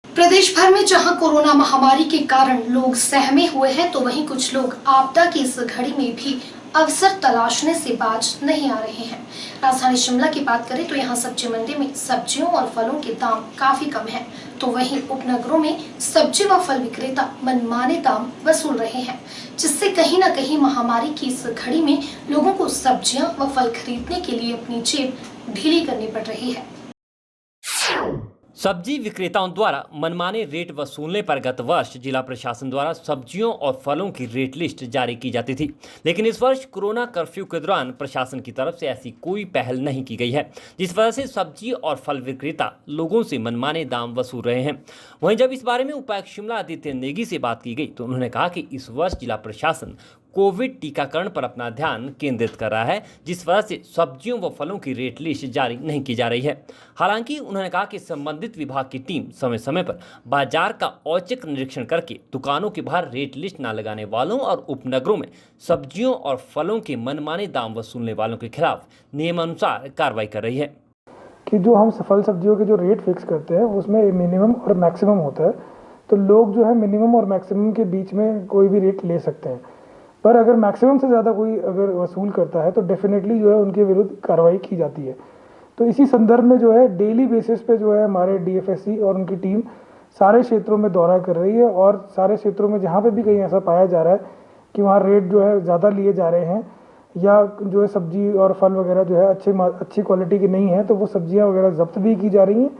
प्रदेश भर में जहां कोरोना महामारी के कारण लोग सहमे हुए हैं, तो वहीं कुछ लोग आपदा की इस घड़ी में भी अवसर तलाशने से बाज नहीं आ रहे हैं। राजधानी शिमला की बात करें तो यहां सब्जी मंडी में सब्जियों और फलों के दाम काफी कम हैं, तो वहीं उपनगरों में सब्जी व फल विक्रेता मनमाने दाम वसूल रहे हैं, जिससे कहीं न कहीं महामारी की इस घड़ी में लोगों को सब्जियां व फल खरीदने के लिए अपनी जेब ढीली करनी पड़ रही है। सब्जी विक्रेताओं द्वारा मनमाने रेट वसूलने पर गत वर्ष जिला प्रशासन द्वारा सब्जियों और फलों की रेट लिस्ट जारी की जाती थी, लेकिन इस वर्ष कोरोना कर्फ्यू के दौरान प्रशासन की तरफ से ऐसी कोई पहल नहीं की गई है, जिस वजह से सब्जी और फल विक्रेता लोगों से मनमाने दाम वसूल रहे हैं। वहीं जब इस बारे में उपायुक्त शिमला आदित्य नेगी से बात की गई तो उन्होंने कहा कि इस वर्ष जिला प्रशासन कोविड टीकाकरण पर अपना ध्यान केंद्रित कर रहा है, जिस वजह से सब्जियों व फलों की रेट लिस्ट जारी नहीं की जा रही है। हालांकि उन्होंने कहा कि संबंधित विभाग की टीम समय समय पर बाजार का औचक निरीक्षण करके दुकानों के बाहर रेट लिस्ट न लगाने वालों और उपनगरों में सब्जियों और फलों के मनमाने दाम वसूलने वालों के खिलाफ नियमानुसार कार्रवाई कर रही है। कि जो हम फल सब्जियों के जो रेट फिक्स करते हैं उसमें मिनिमम और मैक्सिमम होता है, तो लोग जो है मिनिमम और मैक्सिमम के बीच में कोई भी रेट ले सकते हैं, पर अगर मैक्सिमम से ज़्यादा कोई अगर वसूल करता है तो डेफिनेटली जो है उनके विरुद्ध कार्रवाई की जाती है। तो इसी संदर्भ में जो है डेली बेसिस पे जो है हमारे डीएफएससी और उनकी टीम सारे क्षेत्रों में दौरा कर रही है और सारे क्षेत्रों में जहाँ पे भी कहीं ऐसा पाया जा रहा है कि वहाँ रेट जो है ज़्यादा लिए जा रहे हैं या जो है सब्जी और फल वगैरह जो है अच्छी क्वालिटी की नहीं है, तो वो सब्जियाँ वगैरह जब्त भी की जा रही हैं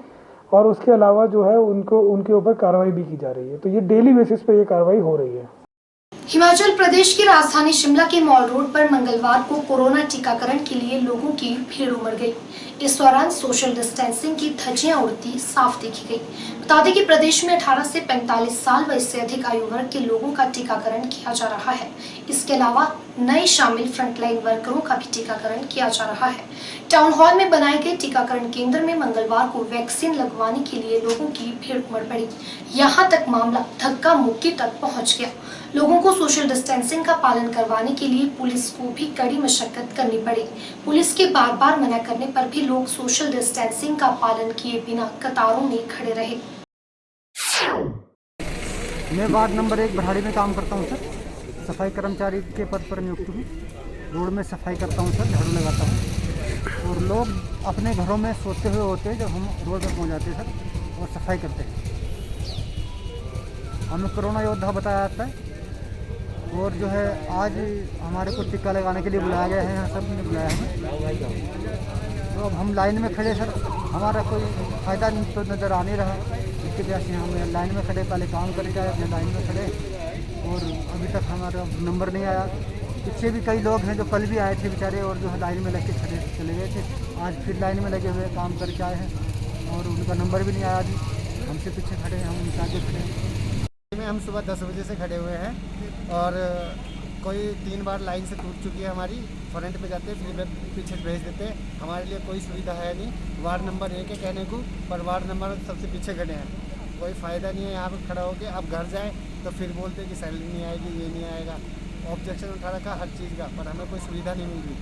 और उसके अलावा जो है उनके ऊपर कार्रवाई भी की जा रही है। तो ये डेली बेसिस पे ये कार्रवाई हो रही है। हिमाचल प्रदेश की राजधानी शिमला के मॉल रोड पर मंगलवार को कोरोना टीकाकरण के लिए लोगों की भीड़ उमड़ गई। इस दौरान सोशल डिस्टेंसिंग की धज्जियां उड़ती साफ देखी गई। बता दें कि प्रदेश में 18 से 45 साल व इससे अधिक आयु वर्ग के लोगों का टीकाकरण किया जा रहा है। इसके अलावा नए शामिल फ्रंटलाइन वर्करों का भी टीकाकरण किया जा रहा है। टाउन हॉल में बनाए गए टीकाकरण केंद्र में मंगलवार को वैक्सीन लगवाने के लिए लोगों की भीड़ उमड़ पड़ी। यहाँ तक मामला धक्का मुक्की तक पहुँच गया। लोगों को सोशल डिस्टेंसिंग का पालन करवाने के लिए पुलिस को भी कड़ी मशक्कत करनी पड़ी। पुलिस के बार बार मना करने पर भी लोग सोशल डिस्टेंसिंग का पालन किए बिना कतारों में खड़े रहे। मैं वार्ड नंबर 1 भराड़ी में काम करता हूँ सर, सफाई कर्मचारी के पद पर नियुक्त हूँ। रोड में सफाई करता हूँ सर, झाड़ू लगाता हूँ और लोग अपने घरों में सोते हुए होते हैं जब हम रोड पर पहुँच जाते हैं सर और सफाई करते हैं। हमें कोरोना योद्धा बताया जाता है और जो है आज हमारे को टीका लगाने के लिए बुलाया गया है, यहाँ सब ने बुलाया है। तो अब हम लाइन में खड़े सर, हमारा कोई फ़ायदा नहीं तो नज़र आ नहीं रहा, इसकी वजह से हम लाइन में खड़े, पहले काम करके आए, अपने लाइन में खड़े और अभी तक हमारा नंबर नहीं आया। पीछे भी कई लोग हैं जो कल भी आए थे बेचारे और जो है लाइन में लग के खड़े चले गए थे, आज फिर लाइन में लगे हुए काम करके आए हैं और उनका नंबर भी नहीं आया। अभी हमसे पीछे खड़े हैं, हम उनसे आगे खड़े हैं। हम सुबह 10 बजे से खड़े हुए हैं और कोई 3 बार लाइन से टूट चुकी है हमारी, फ्रंट पे जाते फिर पीछे भेज देते हैं। हमारे लिए कोई सुविधा है नहीं। वार्ड नंबर 1 है कहने को, पर वार्ड नंबर सबसे पीछे खड़े हैं। कोई फ़ायदा नहीं है यहाँ पर खड़ा होकर। अब घर जाए तो फिर बोलते हैं कि सैलरी नहीं आएगी, ये नहीं आएगा। ऑब्जेक्शन उठा रखा हर चीज़ का, पर हमें कोई सुविधा नहीं मिल रही।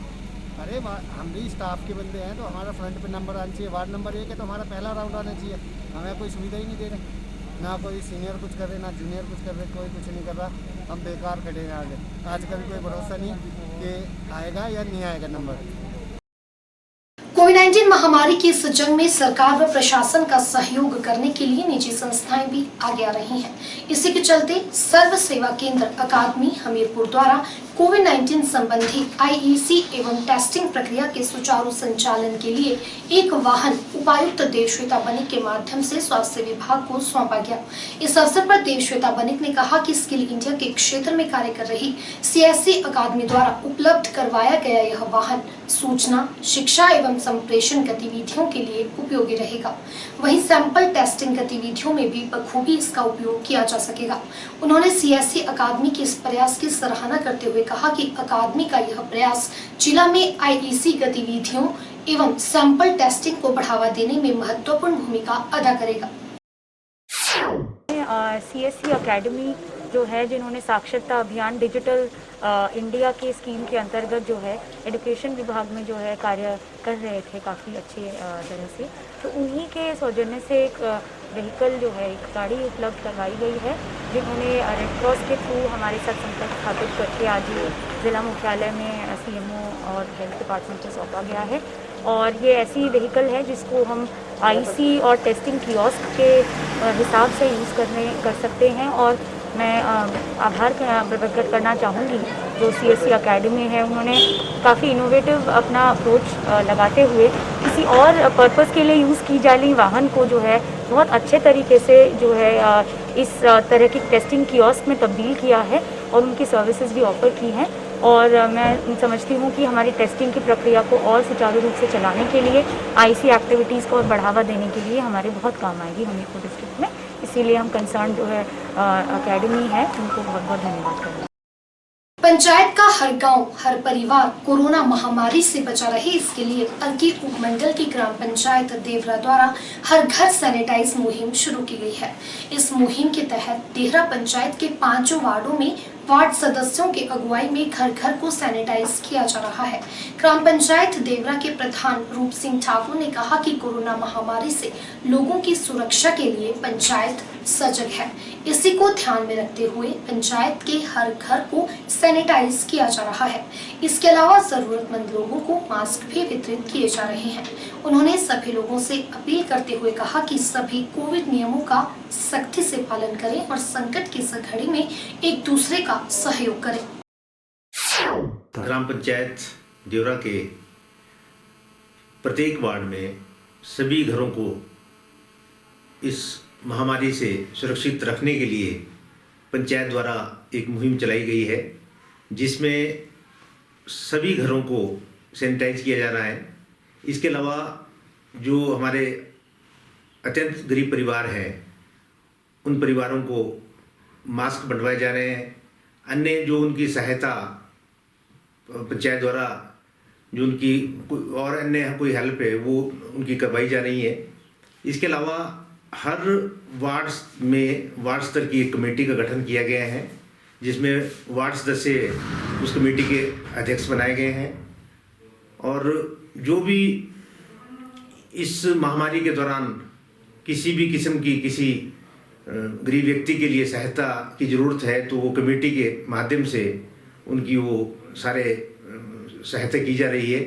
अरे हम भी स्टाफ के बंदे हैं तो हमारा फ्रंट पे नंबर आना चाहिए। वार्ड नंबर 1 है तो हमारा पहला राउंड आना चाहिए। हमें कोई सुविधा ही नहीं दे रहे, ना कोई सीनियर कुछ कर रहे, ना जूनियर कुछ कर रहे, कोई कुछ नहीं कर रहा। हम बेकार खड़े हैं आगे। आज का भी कोई भरोसा नहीं कि आएगा या नहीं आएगा नंबर। कोविड-19 महामारी की इस जंग में सरकार व प्रशासन का सहयोग करने के लिए निजी संस्थाएं भी आगे आ रही हैं। इसी के चलते सर्व सेवा केंद्र अकादमी हमीरपुर द्वारा कोविड-19 संबंधी आईईसी एवं टेस्टिंग प्रक्रिया के सुचारू संचालन के लिए एक वाहन उपायुक्त देवश्वेता बनिक के माध्यम से स्वास्थ्य विभाग को सौंपा गया। इस अवसर पर देवश्वेता बनिक ने कहा कि स्किल इंडिया के क्षेत्र में कार्य कर रही सीएससी अकादमी द्वारा उपलब्ध करवाया गया यह वाहन सूचना, शिक्षा एवं संप्रेषण गतिविधियों के लिए उपयोगी रहेगा। वहीं सैंपल टेस्टिंग गतिविधियों में भी बखूबी इसका उपयोग किया जा सकेगा। उन्होंने सीएससी अकादमी के इस प्रयास की सराहना करते हुए कहा कि अकादमी का यह प्रयास जिला में आईईसी गतिविधियों एवं सैंपल टेस्टिंग को बढ़ावा देने में महत्वपूर्ण भूमिका अदा करेगा। सीएससी अकेडमी जो है, जिन्होंने साक्षरता अभियान डिजिटल इंडिया के स्कीम के अंतर्गत जो है एजुकेशन विभाग में जो है कार्य कर रहे थे काफ़ी अच्छे तरह से, तो उन्हीं के सौजन्य से एक व्हीकल जो है, एक गाड़ी उपलब्ध करवाई गई है, जिन्होंने रेड क्रॉस के थ्रू हमारे साथ संपर्क स्थापित करके आज ज़िला मुख्यालय में सीएमओ और हेल्थ डिपार्टमेंट को सौंपा गया है। और ये ऐसी व्हीकल है जिसको हम आईसी और टेस्टिंग कियोस्क के हिसाब से यूज़ कर सकते हैं। और मैं आभार प्रकट करना चाहूँगी जो सीएससी अकेडमी है, उन्होंने काफ़ी इनोवेटिव अपना अप्रोच लगाते हुए किसी और पर्पस के लिए यूज़ की जा रही वाहन को जो है बहुत अच्छे तरीके से जो है इस तरह की टेस्टिंग कियोस्क में तब्दील किया है और उनकी सर्विसेज भी ऑफर की हैं। और मैं समझती हूँ कि हमारी टेस्टिंग की प्रक्रिया को और सुचारू रूप से चलाने के लिए आईसी एक्टिविटीज़ को और बढ़ावा देने के लिए हमारे बहुत काम आएगी हमीरपुर डिस्ट्रिक्ट में। इसीलिए हम कंसर्न जो है अकेडमी है उनको बहुत बहुत धन्यवाद करते हैं। पंचायत का हर गांव, हर परिवार कोरोना महामारी से बचा रहे, इसके लिए अर्की उपमंडल की ग्राम पंचायत देवरा द्वारा हर घर सैनिटाइज मुहिम शुरू की गई है। इस मुहिम के तहत देवरा पंचायत के 5 वार्डों में वार्ड सदस्यों के अगुवाई में घर घर को सैनिटाइज किया जा रहा है। ग्राम पंचायत देवरा के प्रधान रूप सिंह ठाकुर ने कहा कि कोरोना महामारी से लोगों की सुरक्षा के लिए पंचायत सजग है। इसी को ध्यान में रखते हुए पंचायत के हर घर को सैनिटाइज किया जा रहा है। इसके अलावा जरूरतमंद लोगों को मास्क भी वितरित किए जा रहे हैं। उन्होंने सभी लोगों से अपील करते हुए कहा कि सभी कोविड नियमों का सख्ती से पालन करें और संकट की इस घड़ी में एक दूसरे का सहयोग करें। ग्राम पंचायत देवरा के प्रत्येक वार्ड में सभी घरों को इस महामारी से सुरक्षित रखने के लिए पंचायत द्वारा एक मुहिम चलाई गई है, जिसमें सभी घरों को सैनिटाइज किया जा रहा है। इसके अलावा जो हमारे अत्यंत गरीब परिवार हैं, उन परिवारों को मास्क बंटवाए जा रहे हैं। अन्य जो उनकी सहायता पंचायत द्वारा जो उनकी और अन्य कोई हेल्प है वो उनकी करवाई जा रही है। इसके अलावा हर वार्ड में वार्ड स्तर की एक कमेटी का गठन किया गया है, जिसमें वार्ड सदस्य उस कमेटी के अध्यक्ष बनाए गए हैं। और जो भी इस महामारी के दौरान किसी भी किस्म की किसी गरीब व्यक्ति के लिए सहायता की ज़रूरत है तो वो कमेटी के माध्यम से उनकी वो सारे सहायता की जा रही है।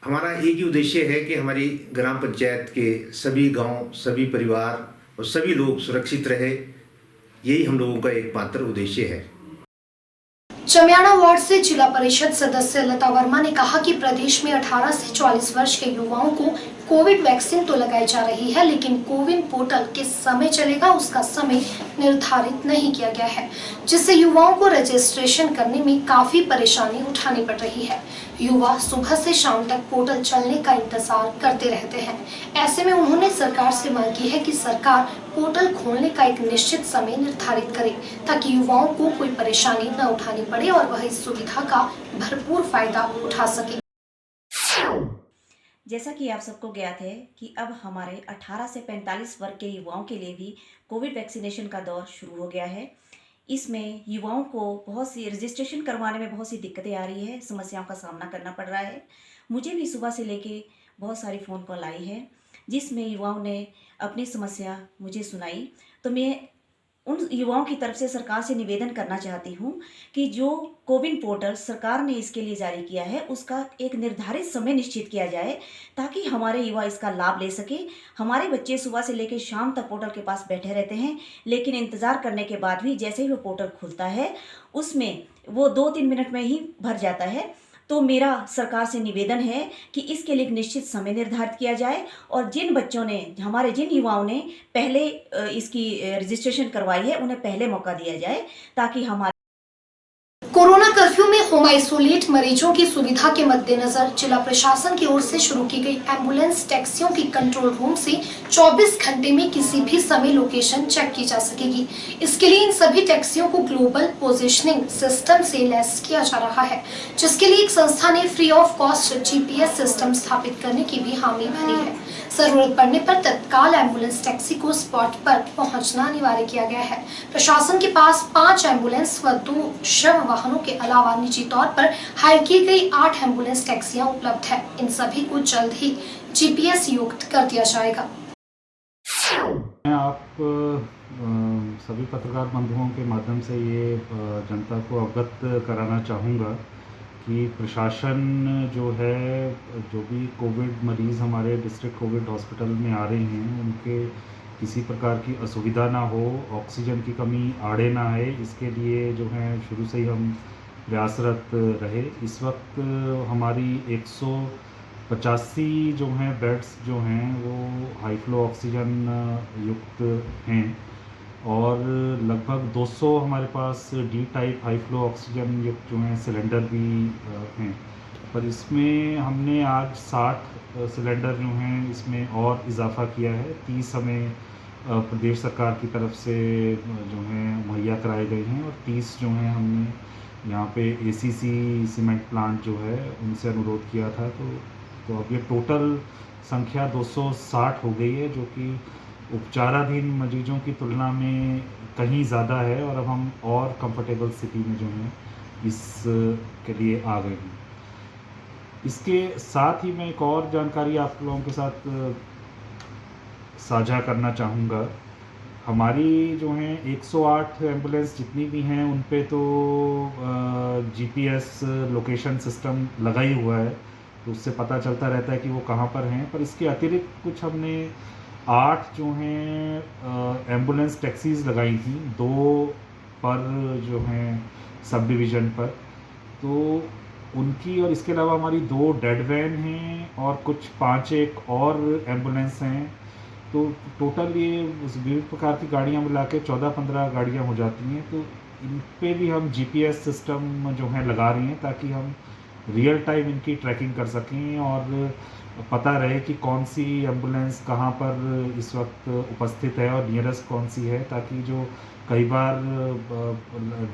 हमारा एक ही उद्देश्य है कि हमारी ग्राम पंचायत के सभी गांव, सभी परिवार और सभी लोग सुरक्षित रहे। यही हम लोगों का एकमात्र उद्देश्य है। चमियाना वार्ड से जिला परिषद सदस्य लता वर्मा ने कहा कि प्रदेश में 18 से 44 वर्ष के युवाओं को कोविड वैक्सीन तो लगाई जा रही है, लेकिन कोविन पोर्टल किस समय चलेगा उसका समय निर्धारित नहीं किया गया है, जिससे युवाओं को रजिस्ट्रेशन करने में काफी परेशानी उठानी पड़ रही है। युवा सुबह से शाम तक पोर्टल चलने का इंतजार करते रहते हैं। ऐसे में उन्होंने सरकार से मांग की है कि सरकार पोर्टल खोलने का एक निश्चित समय निर्धारित करे ताकि युवाओं को कोई परेशानी न उठानी पड़े और वह इस सुविधा का भरपूर फायदा उठा सके। जैसा कि आप सबको ज्ञात है कि अब हमारे 18 से 45 वर्ग के युवाओं के लिए भी कोविड वैक्सीनेशन का दौर शुरू हो गया है। इसमें युवाओं को बहुत सी रजिस्ट्रेशन करवाने में बहुत सी दिक्कतें आ रही है, समस्याओं का सामना करना पड़ रहा है। मुझे भी सुबह से लेके बहुत सारी फ़ोन कॉल आई है जिसमें युवाओं ने अपनी समस्या मुझे सुनाई। तो मैं उन युवाओं की तरफ से सरकार से निवेदन करना चाहती हूँ कि जो कोविन पोर्टल सरकार ने इसके लिए जारी किया है उसका एक निर्धारित समय निश्चित किया जाए ताकि हमारे युवा इसका लाभ ले सके। हमारे बच्चे सुबह से लेकर शाम तक पोर्टल के पास बैठे रहते हैं, लेकिन इंतज़ार करने के बाद भी जैसे ही वो पोर्टल खुलता है उसमें वो 2-3 मिनट में ही भर जाता है। तो मेरा सरकार से निवेदन है कि इसके लिए एक निश्चित समय निर्धारित किया जाए और जिन बच्चों ने, हमारे जिन युवाओं ने पहले इसकी रजिस्ट्रेशन करवाई है उन्हें पहले मौका दिया जाए ताकि हमारे कोरोना कर्फ्यू में होम आइसोलेट मरीजों की सुविधा के मद्देनजर जिला प्रशासन की ओर से शुरू की गई एम्बुलेंस टैक्सियों की कंट्रोल रूम से 24 घंटे में किसी भी समय लोकेशन चेक की जा सकेगी। इसके लिए इन सभी टैक्सियों को ग्लोबल पोजीशनिंग सिस्टम से लैस किया जा रहा है, जिसके लिए एक संस्था ने free of cost GPS system स्थापित करने की भी हामी भरी है। जरूरत पड़ने पर तत्काल एम्बुलेंस टैक्सी को स्पॉट पर पहुंचना अनिवार्य किया गया है। प्रशासन के पास 5 एम्बुलेंस व 2 शव वाहनों के अलावा निजी तौर पर हायर की गई 8 एम्बुलेंस टैक्सियां उपलब्ध है। इन सभी को जल्द ही जीपीएस युक्त कर दिया जाएगा। मैं आप सभी पत्रकार बंधुओं के माध्यम से ये जनता को अवगत कराना चाहूँगा कि प्रशासन जो है, जो भी कोविड मरीज़ हमारे डिस्ट्रिक्ट कोविड हॉस्पिटल में आ रहे हैं उनके किसी प्रकार की असुविधा ना हो, ऑक्सीजन की कमी आड़े ना आए, इसके लिए जो है शुरू से ही हम प्रयासरत रहे। इस वक्त हमारी 185 जो हैं बेड्स जो हैं वो हाई फ्लो ऑक्सीजन युक्त हैं और लगभग 200 हमारे पास D type high flow oxygen युक्त जो हैं सिलेंडर भी हैं। पर इसमें हमने आज 60 सिलेंडर जो हैं इसमें और इजाफ़ा किया है। 30 हमें प्रदेश सरकार की तरफ से जो हैं मुहैया कराए गए हैं और 30 जो हैं हमने यहाँ पे एसीसी सीमेंट प्लांट जो है उनसे अनुरोध किया था। तो अब ये टोटल संख्या 260 हो गई है, जो कि उपचाराधीन मरीजों की तुलना में कहीं ज़्यादा है और अब हम और कंफर्टेबल स्थिति में जो है इस के लिए आ गए हैं। इसके साथ ही मैं एक और जानकारी आप लोगों के साथ साझा करना चाहूँगा। हमारी जो हैं 108 एम्बुलेंस जितनी भी हैं उन पे तो जीपीएस लोकेशन सिस्टम लगा ही हुआ है, तो उससे पता चलता रहता है कि वो कहाँ पर हैं। पर इसके अतिरिक्त कुछ हमने 8 जो हैं एम्बुलेंस टैक्सीज़ लगाई थी, 2 पर जो हैं सब डिवीज़न पर, तो उनकी और इसके अलावा हमारी 2 डेड वैन हैं और कुछ 5 और एम्बुलेंस हैं। तो टोटल ये विभिन्न प्रकार की गाड़ियाँ मिला के 14-15 गाड़ियाँ हो जाती हैं। तो इन पे भी हम जीपीएस सिस्टम जो है लगा रही हैं ताकि हम रियल टाइम इनकी ट्रैकिंग कर सकें और पता रहे कि कौन सी एम्बुलेंस कहाँ पर इस वक्त उपस्थित है और नियरेस्ट कौन सी है, ताकि जो कई बार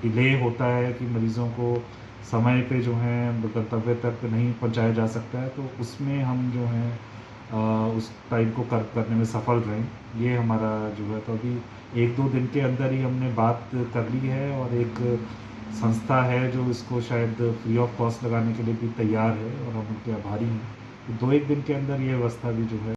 डिले होता है कि मरीज़ों को समय पे जो है गंतव्य तक नहीं पहुंचाया जा सकता है, तो उसमें हम जो है उस टाइम को करने में सफल रहें। ये हमारा जो है, तो अभी 1-2 दिन के अंदर ही हमने बात कर ली है और एक संस्था है जो इसको शायद फ्री ऑफ कॉस्ट लगाने के लिए भी तैयार है और हम उनके आभारी हैं। तो 2-1 दिन के अंदर ये व्यवस्था भी जो है।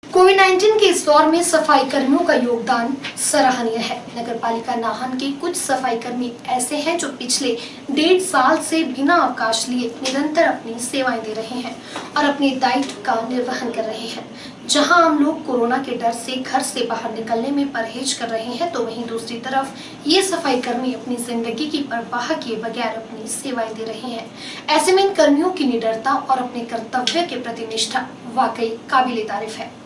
कोविड-19 के इस दौर में सफाई कर्मियों का योगदान सराहनीय है। नगर पालिका नाहन के कुछ सफाई कर्मी ऐसे हैं जो पिछले 1.5 साल से बिना अवकाश लिए निरंतर अपनी सेवाएं दे रहे हैं और अपने दायित्व का निर्वहन कर रहे हैं। जहां हम लोग कोरोना के डर से घर से बाहर निकलने में परहेज कर रहे हैं, तो वहीं दूसरी तरफ ये सफाई कर्मी अपनी जिंदगी की परवाह किए बगैर अपनी सेवाएं दे रहे हैं। ऐसे में इन कर्मियों की निडरता और अपने कर्तव्य के प्रति निष्ठा वाकई काबिले तारीफ है।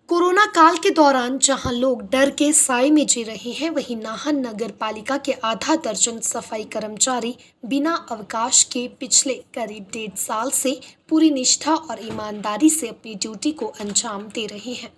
कोरोना कोरोना काल के दौरान जहां लोग डर के साए में जी रहे हैं, वहीं नाहन नगर पालिका के आधा दर्जन सफाई कर्मचारी बिना अवकाश के पिछले करीब 1.5 साल से पूरी निष्ठा और ईमानदारी से अपनी ड्यूटी को अंजाम दे रहे हैं।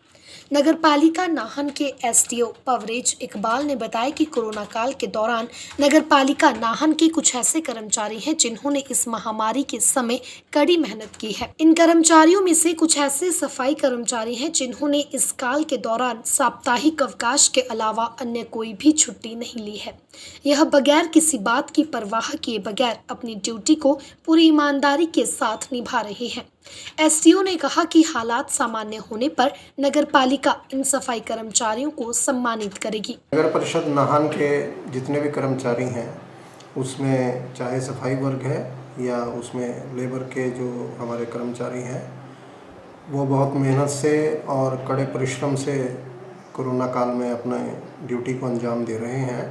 नगर पालिका नाहन के एसडीओ पवरेज इकबाल ने बताया कि कोरोना काल के दौरान नगर पालिका नाहन के कुछ ऐसे कर्मचारी हैं जिन्होंने इस महामारी के समय कड़ी मेहनत की है। इन कर्मचारियों में से कुछ ऐसे सफाई कर्मचारी हैं जिन्होंने इस काल के दौरान साप्ताहिक अवकाश के अलावा अन्य कोई भी छुट्टी नहीं ली है। यह बगैर किसी बात की परवाह किए बगैर अपनी ड्यूटी को पूरी ईमानदारी के साथ निभा रहे हैं। एसडीओ ने कहा कि हालात सामान्य होने पर नगर पालिका इन सफाई कर्मचारियों को सम्मानित करेगी। नगर परिषद नाहन के जितने भी कर्मचारी हैं, उसमें चाहे सफाई वर्ग है या उसमें लेबर के जो हमारे कर्मचारी हैं, वो बहुत मेहनत से और कड़े परिश्रम से कोरोना काल में अपने ड्यूटी को अंजाम दे रहे हैं।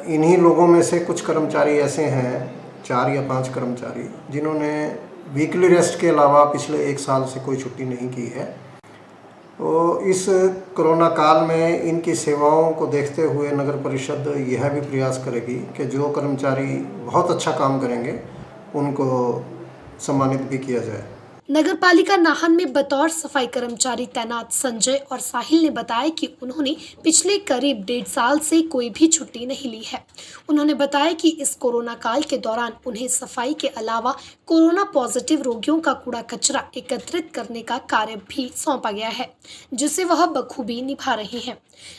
इन्हीं लोगों में से कुछ कर्मचारी ऐसे हैं, 4 या 5 कर्मचारी, जिन्होंने वीकली रेस्ट के अलावा पिछले 1 साल से कोई छुट्टी नहीं की है। तो इस कोरोना काल में इनकी सेवाओं को देखते हुए नगर परिषद यह भी प्रयास करेगी कि जो कर्मचारी बहुत अच्छा काम करेंगे उनको सम्मानित भी किया जाए। नगर पालिका नाहन में बतौर सफाई कर्मचारी तैनात संजय और साहिल ने बताया कि उन्होंने पिछले करीब 1.5 साल से कोई भी छुट्टी नहीं ली है। उन्होंने बताया कि इस कोरोना काल के दौरान उन्हें सफाई के अलावा कोरोना पॉजिटिव रोगियों का कूड़ा कचरा एकत्रित करने का कार्य भी सौंपा गया है, जिसे वह बखूबी निभा रहे हैं।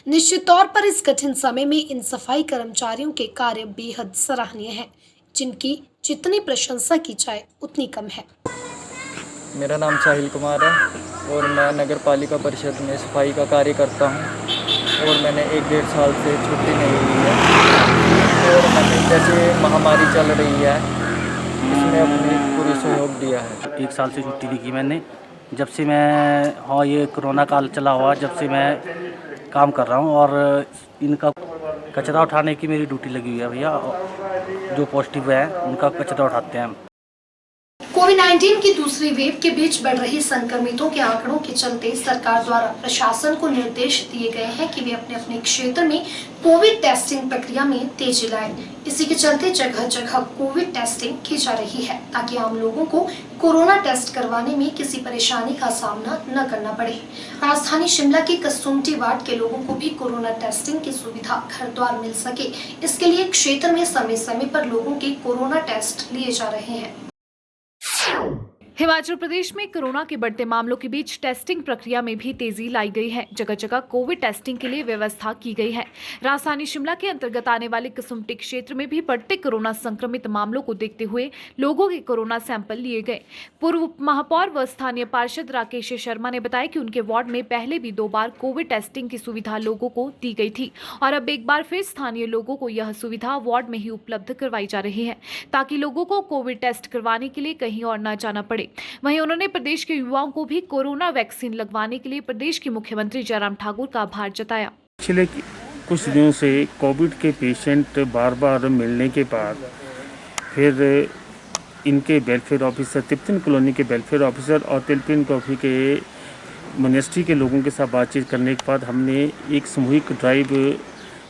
निश्चित तौर पर इस कठिन समय में इन सफाई कर्मचारियों के कार्य बेहद सराहनीय है, जिनकी जितनी प्रशंसा की जाए उतनी कम है। मेरा नाम साहिल कुमार है और मैं नगर पालिका परिषद में सफाई का कार्य करता हूं और मैंने 1-1.5 साल से छुट्टी नहीं ली है और मैंने जैसे महामारी चल रही है इसमें अपनी पूरी सहयोग दिया है। 1 साल से छुट्टी नहीं की मैंने, जब से मैं ये कोरोना काल चला हुआ, जब से मैं काम कर रहा हूँ और इनका कचरा उठाने की मेरी ड्यूटी लगी हुई है भैया। जो पॉजिटिव है उनका कचरा उठाते हैं हम। कोविड-19 की दूसरी वेव के बीच बढ़ रही संक्रमितों के आंकड़ों के चलते सरकार द्वारा प्रशासन को निर्देश दिए गए हैं कि वे अपने अपने क्षेत्र में कोविड टेस्टिंग प्रक्रिया में तेजी लाएं। इसी के चलते जगह जगह कोविड टेस्टिंग की जा रही है, ताकि आम लोगों को कोरोना टेस्ट करवाने में किसी परेशानी का सामना न करना पड़े। राजधानी शिमला के कसुम्पटी वार्ड के लोगों को भी कोरोना टेस्टिंग की सुविधा घर द्वार मिल सके, इसके लिए क्षेत्र में समय समय पर लोगों के कोरोना टेस्ट लिए जा रहे हैं। हिमाचल प्रदेश में कोरोना के बढ़ते मामलों के बीच टेस्टिंग प्रक्रिया में भी तेजी लाई गई है। जगह जगह कोविड टेस्टिंग के लिए व्यवस्था की गई है। राजधानी शिमला के अंतर्गत आने वाले कसुम्पटी क्षेत्र में भी बढ़ते कोरोना संक्रमित मामलों को देखते हुए लोगों के कोरोना सैंपल लिए गए। पूर्व महापौर व स्थानीय पार्षद राकेश शर्मा ने बताया कि उनके वार्ड में पहले भी 2 बार कोविड टेस्टिंग की सुविधा लोगों को दी गई थी और अब एक बार फिर स्थानीय लोगों को यह सुविधा वार्ड में ही उपलब्ध करवाई जा रही है, ताकि लोगों को कोविड टेस्ट करवाने के लिए कहीं और न जाना पड़े। वहीं उन्होंने प्रदेश के युवाओं को भी कोरोना वैक्सीन लगवाने के लिए प्रदेश के मुख्यमंत्री जयराम ठाकुर का आभार जताया। पिछले कुछ दिनों से कोविड के पेशेंट बार बार मिलने के बाद फिर इनके वेलफेयर ऑफिसर, तिब्बतन कॉलोनी के वेलफेयर ऑफिसर और तिब्बतन कॉफी के मिनिस्ट्री के लोगों के साथ बातचीत करने के बाद हमने एक सामूहिक ड्राइव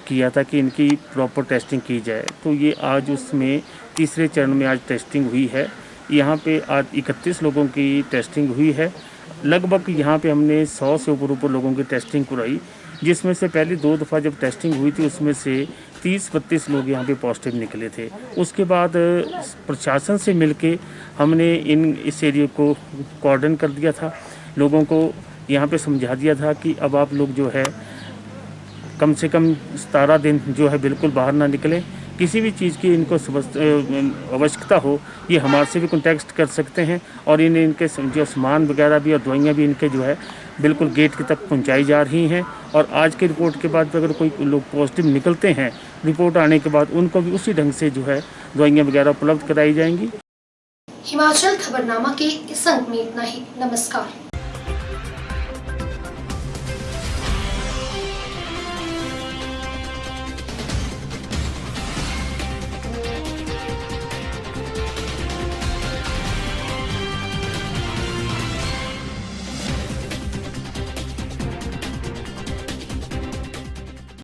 किया था कि इनकी प्रॉपर टेस्टिंग की जाए। तो ये आज उसमें तीसरे चरण में आज टेस्टिंग हुई है। यहाँ पे आज 31 लोगों की टेस्टिंग हुई है। लगभग यहाँ पे हमने 100 से ऊपर लोगों की टेस्टिंग कराई, जिसमें से पहले 2 दफ़ा जब टेस्टिंग हुई थी उसमें से 30-32 लोग यहाँ पे पॉजिटिव निकले थे। उसके बाद प्रशासन से मिलके हमने इस एरिया को कॉर्डन कर दिया था, लोगों को यहाँ पे समझा दिया था कि अब आप लोग जो है कम से कम 17 दिन जो है बिल्कुल बाहर ना निकलें। किसी भी चीज़ की इनको आवश्यकता हो ये हमारे से भी कॉन्टैक्ट कर सकते हैं और इनके जो सामान वगैरह भी और दवाइयाँ भी इनके जो है बिल्कुल गेट तक पहुंचाई जा रही हैं। और आज की रिपोर्ट के बाद अगर कोई लोग पॉजिटिव निकलते हैं, रिपोर्ट आने के बाद उनको भी उसी ढंग से जो है दवाइयाँ वगैरह उपलब्ध कराई जाएंगी। हिमाचल खबरनामा के इस अंक में इतना ही। नमस्कार।